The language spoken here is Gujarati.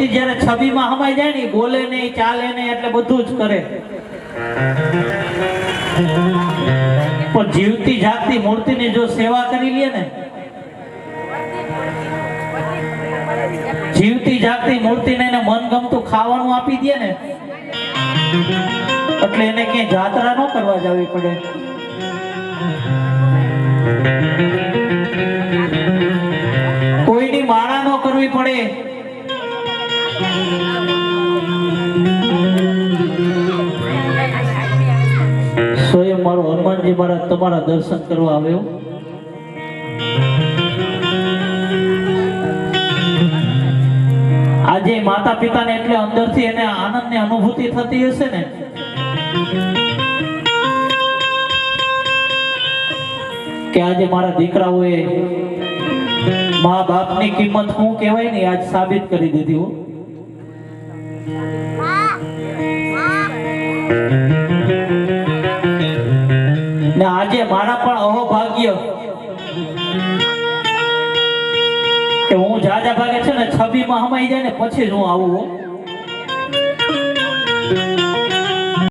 મૂર્તિ જ્યારે છબીમાં હમાઈ જાય ને, બોલે નહીં, ચાલે નહીં, એટલે બધું જ કરે. પણ જીવતી જાગતી મૂર્તિની જો સેવા કરી લે ને, જીવતી જાગતી મૂર્તિને એને મનગમતું ખાવાનું આપી દે ને, એટલે એને ક્યાંય જાત્રા ન કરવા જવી પડે. કોઈની માળા ન કરવી પડે. સ્વયં મારો હનુમાનજી મહારાજ તમારા દર્શન કરવા આવ્યો. આજે માતા પિતાને એટલે અંદરથી એને આનંદની અનુભૂતિ થતી હશે ને, કે આજે મારા દીકરાઓએ મા બાપની કિંમત શું કહેવાય ને આજ સાબિત કરી દીધી હો. ને આજે મારા પણ અહોભાગ્ય કે હું જાજા ભાગે છે ને છબીમાં હમાઈ જાય ને પછી જ હું આવું.